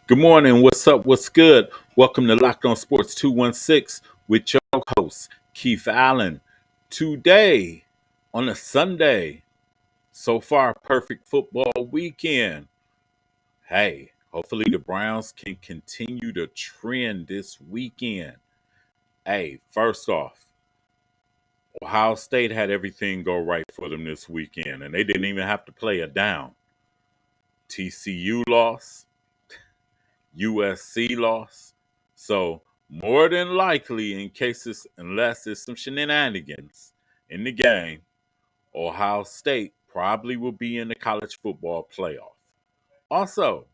Good morning. What's up? What's good? Welcome to Locked On Sports 216 with your host, Keith Allen. Today, on a Sunday, so far, perfect football weekend. Hey, hopefully the Browns can continue the trend this weekend. Hey, first off, Ohio State had everything go right for them this weekend, and they didn't even have to play a down. TCU lost. USC loss. So more than likely, unless there's some shenanigans in the game, Ohio State probably will be in the college football playoff. Also,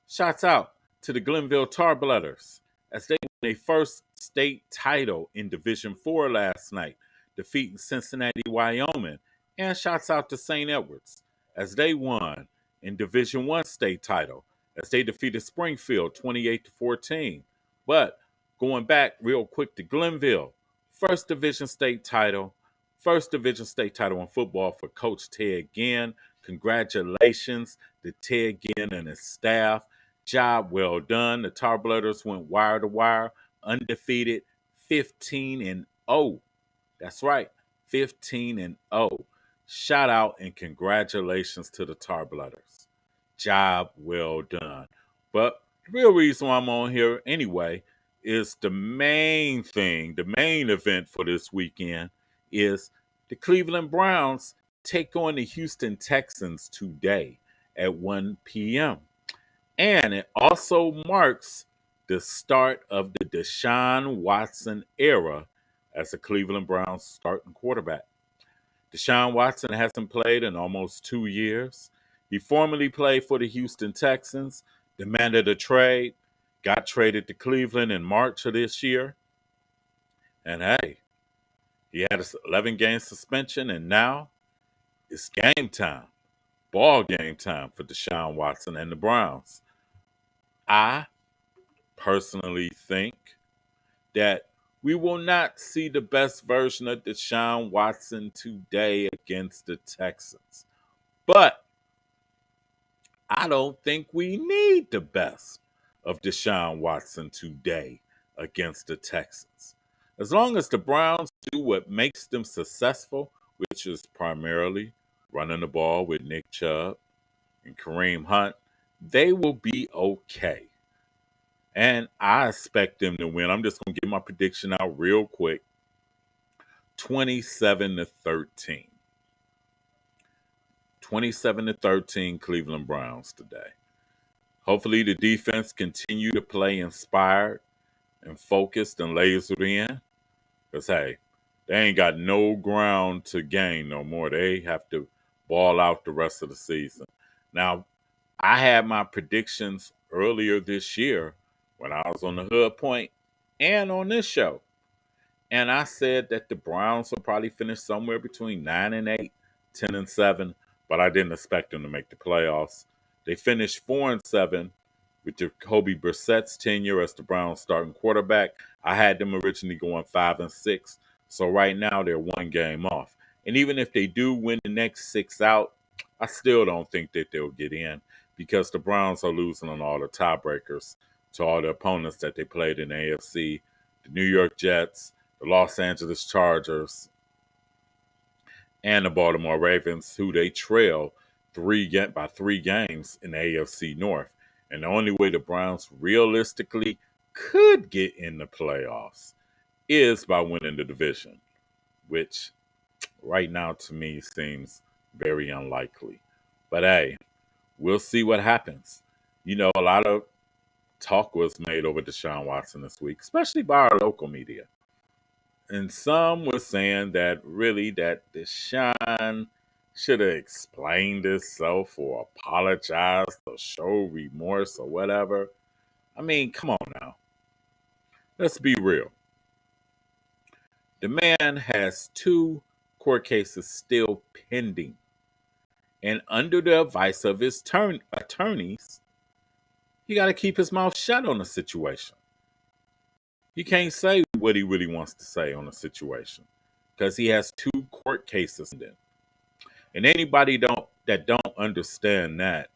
shouts out to the Glenville Tarblooders as they won their first state title in Division 4 last night, defeating Cincinnati, Wyoming. And shouts out to St. Edwards as they won in Division 1 state title as they defeated Springfield 28-14. But going back real quick to Glenville, first division state title in football for Coach Ted Ginn. Congratulations to Ted Ginn and his staff. Job well done. The Tarblooders went wire to wire, undefeated, 15-0. That's right, 15-0. Shout out and congratulations to the Tarblooders. Job well done. But the real reason why I'm on here anyway is the main thing, the main event for this weekend is the Cleveland Browns take on the Houston Texans today at 1 p.m. And it also marks the start of the Deshaun Watson era as the Cleveland Browns starting quarterback. Deshaun Watson hasn't played in almost 2 years. He formerly played for the Houston Texans, demanded a trade, got traded to Cleveland in March of this year. And hey, he had an 11-game suspension, and now it's game time, ball game time for Deshaun Watson and the Browns. I personally think that we will not see the best version of Deshaun Watson today against the Texans. But I don't think we need the best of Deshaun Watson today against the Texans. As long as the Browns do what makes them successful, which is primarily running the ball with Nick Chubb and Kareem Hunt, they will be okay. And I expect them to win. I'm just going to get my prediction out real quick. 27-13. 27-13 Cleveland Browns today. Hopefully the defense continue to play inspired and focused and lasered in. Because, hey, they ain't got no ground to gain no more. They have to ball out the rest of the season. Now, I had my predictions earlier this year when I was on the Hood Point and on this show. And I said that the Browns will probably finish somewhere between 9-8, 10-7, but I didn't expect them to make the playoffs. They finished 4-7 with Jacoby Brissett's tenure as the Browns starting quarterback. I had them originally going 5-6. So right now they're one game off. And even if they do win the next six out, I still don't think that they'll get in because the Browns are losing on all the tiebreakers to all the opponents that they played in the AFC, the New York Jets, the Los Angeles Chargers, and the Baltimore Ravens, who they trail by 3 games in the AFC North. And the only way the Browns realistically could get in the playoffs is by winning the division, which right now to me seems very unlikely. But hey, we'll see what happens. A lot of talk was made over Deshaun Watson this week, especially by our local media. And some were saying that really that Deshaun should have explained himself or apologized or showed remorse or whatever. I mean, come on now. Let's be real. The man has 2 court cases still pending. And under the advice of his attorneys, he got to keep his mouth shut on the situation. He can't say what he really wants to say on the situation because he has 2 court cases in. And anybody that don't understand that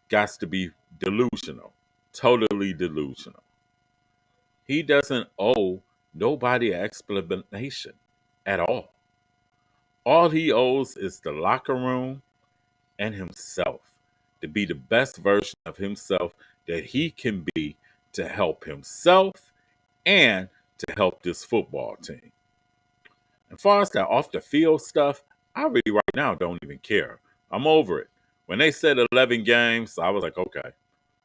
got to be delusional, totally delusional. He doesn't owe nobody an explanation at all. All he owes is the locker room and himself to be the best version of himself that he can be to help himself and to help this football team. As far as that off the field stuff, I really right now don't even care. I'm over it. When they said 11 games, I was like, okay,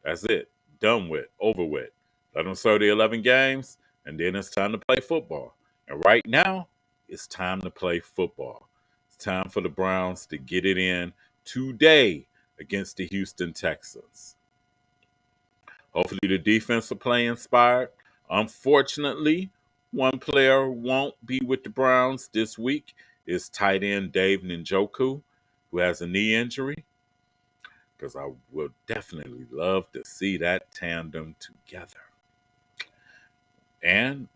that's it. Done with, over with. Let them serve the 11 games, and then it's time to play football. And right now, it's time to play football. It's time for the Browns to get it in today against the Houston Texans. Hopefully, the defense will play inspired. Unfortunately, one player won't be with the Browns this week. Is tight end Dave Njoku, who has a knee injury. Because I would definitely love to see that tandem together. And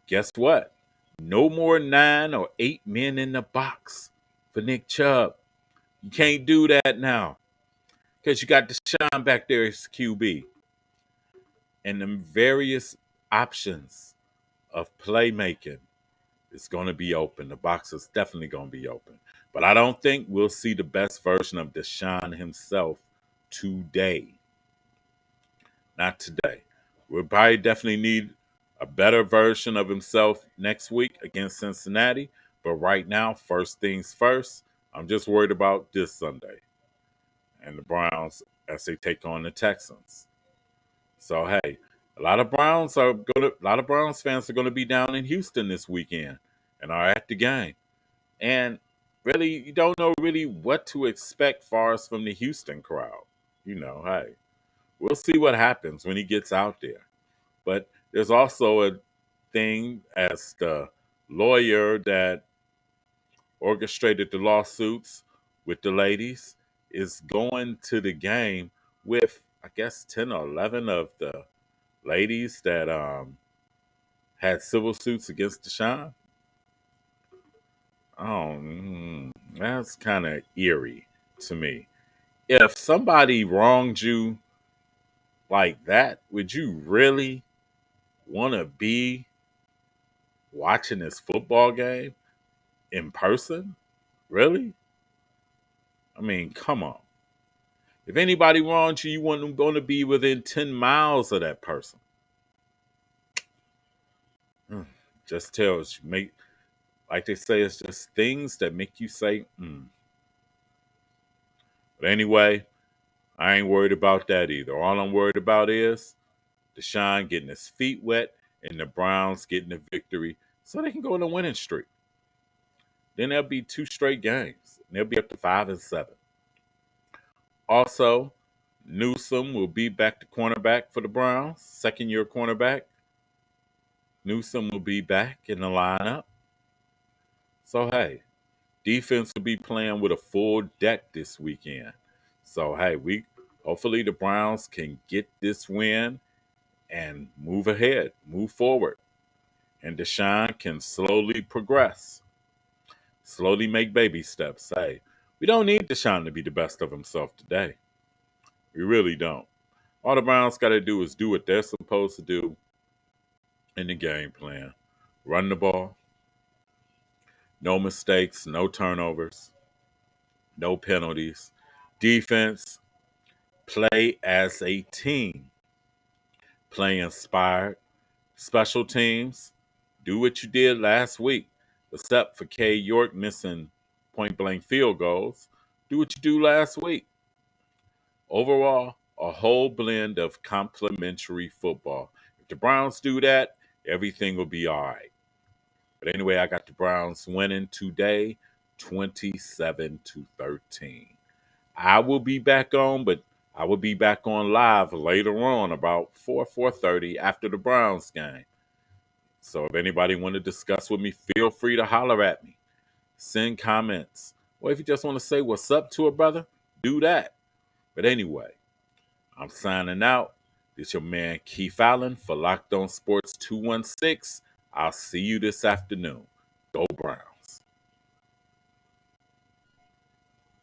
guess what? No more 9 or 8 men in the box for Nick Chubb. You can't do that now because you got Deshaun back there as QB. And the various options of playmaking is going to be open. The box is definitely going to be open. But I don't think we'll see the best version of Deshaun himself today. Not today. We'll probably definitely need a better version of himself next week against Cincinnati. But right now, first things first, I'm just worried about this Sunday and the Browns as they take on the Texans. So hey, a lot of Browns fans are gonna be down in Houston this weekend and are at the game. And really, you don't know really what to expect far as from the Houston crowd. Hey, we'll see what happens when he gets out there. But there's also a thing as the lawyer that orchestrated the lawsuits with the ladies is going to the game with, I guess, 10 or 11 of the ladies that had civil suits against Deshaun. Oh, that's kind of eerie to me. If somebody wronged you like that, would you really want to be watching this football game in person? Really? I mean, come on. If anybody wrongs you, you want them going to be within 10 miles of that person. Just tells you, like they say, it's just things that make you say, But anyway, I ain't worried about that either. All I'm worried about is Deshaun getting his feet wet and the Browns getting the victory so they can go on a winning streak. Then there'll be 2 straight games. And they'll be up to 5-7. Also, Newsome will be back to cornerback for the Browns, second-year cornerback. Newsome will be back in the lineup. So, hey, defense will be playing with a full deck this weekend. So, hey, hopefully the Browns can get this win and move ahead, move forward. And Deshaun can slowly progress, slowly make baby steps. Hey, we don't need Deshaun to be the best of himself today. We really don't. All the Browns got to do is do what they're supposed to do in the game plan. Run the ball, no mistakes, no turnovers, no penalties. Defense, play as a team. Play inspired. Special teams, do what you did last week, except for K. York missing point blank field goals. Do what you do last week. Overall, a whole blend of complementary football. If the Browns do that, everything will be all right. But anyway, I got the Browns winning today, 27-13. I will be back on, but I will be back on live later on about 4:30 after the Browns game. So if anybody want to discuss with me, feel free to holler at me. Send comments. Or if you just want to say what's up to a brother, do that. But anyway, I'm signing out. This your man Keith Allen for Locked On Sports 216. I'll see you this afternoon. Go Browns.